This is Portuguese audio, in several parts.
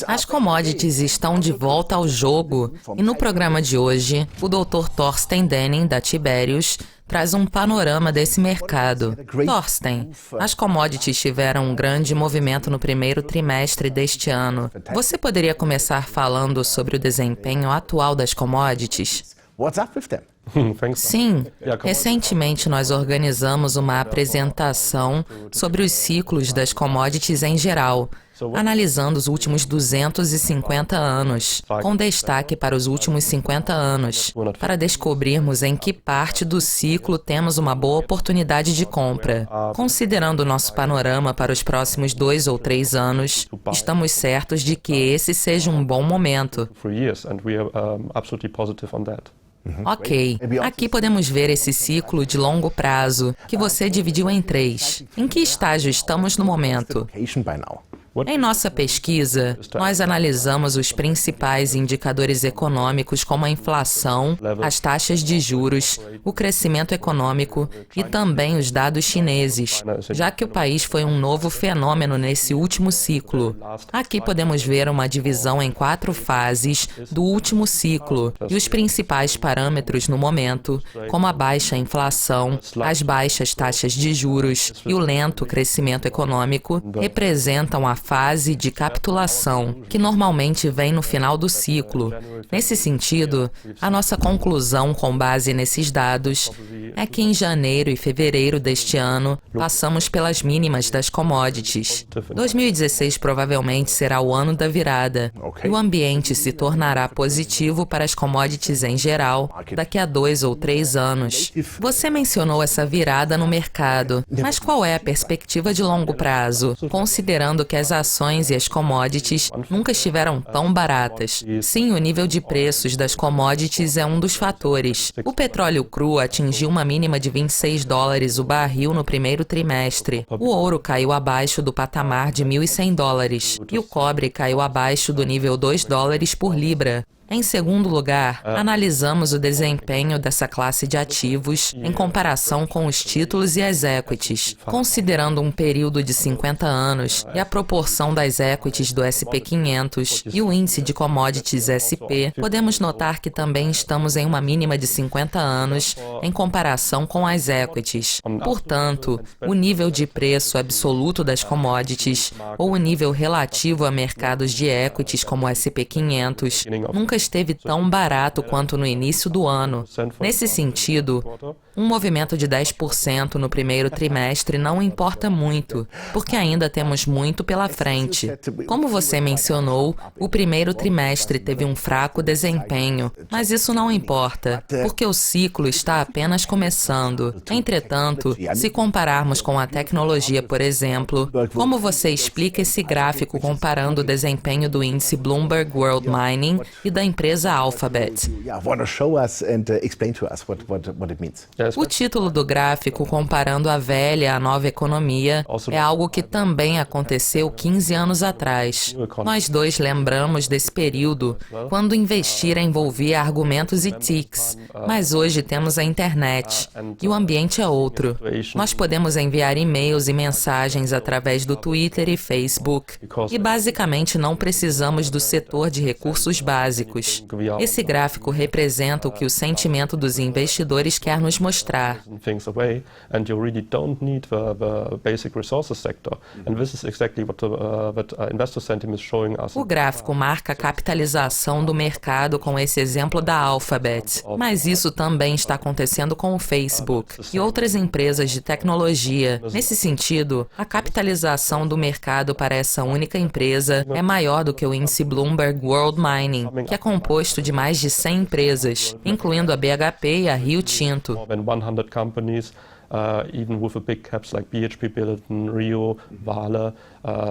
As commodities estão de volta ao jogo e no programa de hoje, o Dr. Thorsten Denning, da Tiberius, traz um panorama desse mercado. Thorsten, as commodities tiveram um grande movimento no primeiro trimestre deste ano. Você poderia começar falando sobre o desempenho atual das commodities? Sim, recentemente nós organizamos uma apresentação sobre os ciclos das commodities em geral, analisando os últimos 250 anos, com destaque para os últimos 50 anos, para descobrirmos em que parte do ciclo temos uma boa oportunidade de compra. Considerando o nosso panorama para os próximos 2 ou 3 anos, estamos certos de que esse seja um bom momento. Ok, aqui podemos ver esse ciclo de longo prazo, que você dividiu em 3. Em que estágio estamos no momento? Em nossa pesquisa, nós analisamos os principais indicadores econômicos como a inflação, as taxas de juros, o crescimento econômico e também os dados chineses, já que o país foi um novo fenômeno nesse último ciclo. Aqui podemos ver uma divisão em 4 fases do último ciclo e os principais parâmetros no momento, como a baixa inflação, as baixas taxas de juros e o lento crescimento econômico, representam a fase de capitulação, que normalmente vem no final do ciclo. Nesse sentido, a nossa conclusão com base nesses dados é que em janeiro e fevereiro deste ano, passamos pelas mínimas das commodities. 2016 provavelmente será o ano da virada, e o ambiente se tornará positivo para as commodities em geral daqui a 2 ou 3 anos. Você mencionou essa virada no mercado, mas qual é a perspectiva de longo prazo, considerando que as ações e as commodities nunca estiveram tão baratas? Sim, o nível de preços das commodities é um dos fatores. O petróleo cru atingiu uma mínima de $26 o barril no primeiro trimestre. O ouro caiu abaixo do patamar de $1.100 e o cobre caiu abaixo do nível $2 por libra. Em segundo lugar, analisamos o desempenho dessa classe de ativos em comparação com os títulos e as equities. Considerando um período de 50 anos e a proporção das equities do S&P 500 e o índice de commodities SP, podemos notar que também estamos em uma mínima de 50 anos em comparação com as equities. Portanto, o nível de preço absoluto das commodities ou o nível relativo a mercados de equities como o S&P 500 nunca esteve tão barato quanto no início do ano. Nesse sentido, um movimento de 10% no primeiro trimestre não importa muito, porque ainda temos muito pela frente. Como você mencionou, o primeiro trimestre teve um fraco desempenho, mas isso não importa, porque o ciclo está apenas começando. Entretanto, se compararmos com a tecnologia, por exemplo, como você explica esse gráfico comparando o desempenho do índice Bloomberg World Mining e da empresa Alphabet? O título do gráfico comparando a velha e a nova economia é algo que também aconteceu 15 anos atrás. Nós dois lembramos desse período, quando investir envolvia argumentos e tics, mas hoje temos a internet e o ambiente é outro. Nós podemos enviar e-mails e mensagens através do Twitter e Facebook e basicamente não precisamos do setor de recursos básicos. Esse gráfico representa o que o sentimento dos investidores quer nos mostrar. O gráfico marca a capitalização do mercado com esse exemplo da Alphabet, mas isso também está acontecendo com o Facebook e outras empresas de tecnologia. Nesse sentido, a capitalização do mercado para essa única empresa é maior do que o índice Bloomberg World Mining, que é composto de mais de 100 empresas, incluindo a BHP e a Rio Tinto. Even with the big caps like BHP Billiton, Rio, Vale,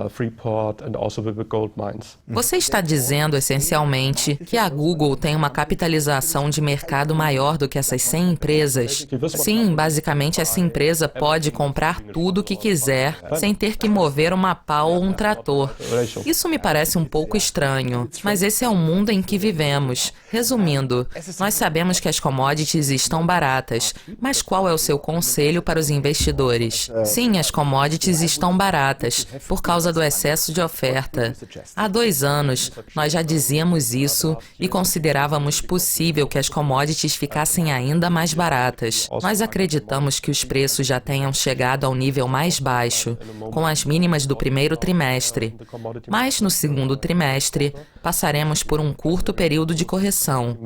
Freeport and also with the gold mines. Você está dizendo essencialmente que a Google tem uma capitalização de mercado maior do que essas 100 empresas? Sim, basicamente essa empresa pode comprar tudo o que quiser sem ter que mover uma pá ou um trator. Isso me parece um pouco estranho, mas esse é o mundo em que vivemos. Resumindo, nós sabemos que as commodities estão baratas, mas qual é o seu conceito conselho para os investidores. Sim, as commodities estão baratas, por causa do excesso de oferta. Há 2 anos, nós já dizíamos isso e considerávamos possível que as commodities ficassem ainda mais baratas. Nós acreditamos que os preços já tenham chegado ao nível mais baixo, com as mínimas do primeiro trimestre. Mas no segundo trimestre, passaremos por um curto período de correção.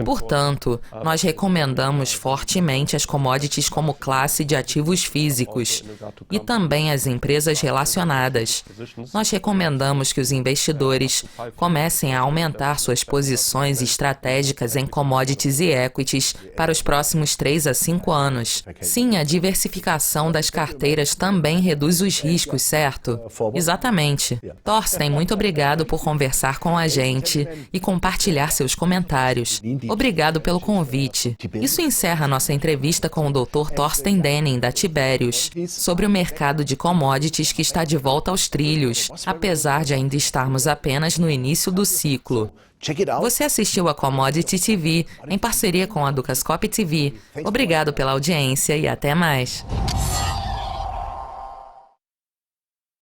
Portanto, nós recomendamos fortemente as commodities como classe de ativos físicos e também as empresas relacionadas. Nós recomendamos que os investidores comecem a aumentar suas posições estratégicas em commodities e equities para os próximos 3 a 5 anos. Sim, a diversificação das carteiras também reduz os riscos, certo? Exatamente. Thorsten, muito obrigado por conversar com a gente e compartilhar seus comentários. Obrigado pelo convite. Isso encerra nossa entrevista com o Dr. Thorsten Denning, da Tiberius, sobre o mercado de commodities que está de volta aos trilhos, apesar de ainda estarmos apenas no início do ciclo. Você assistiu a Commodity TV, em parceria com a Dukascop TV. Obrigado pela audiência e até mais.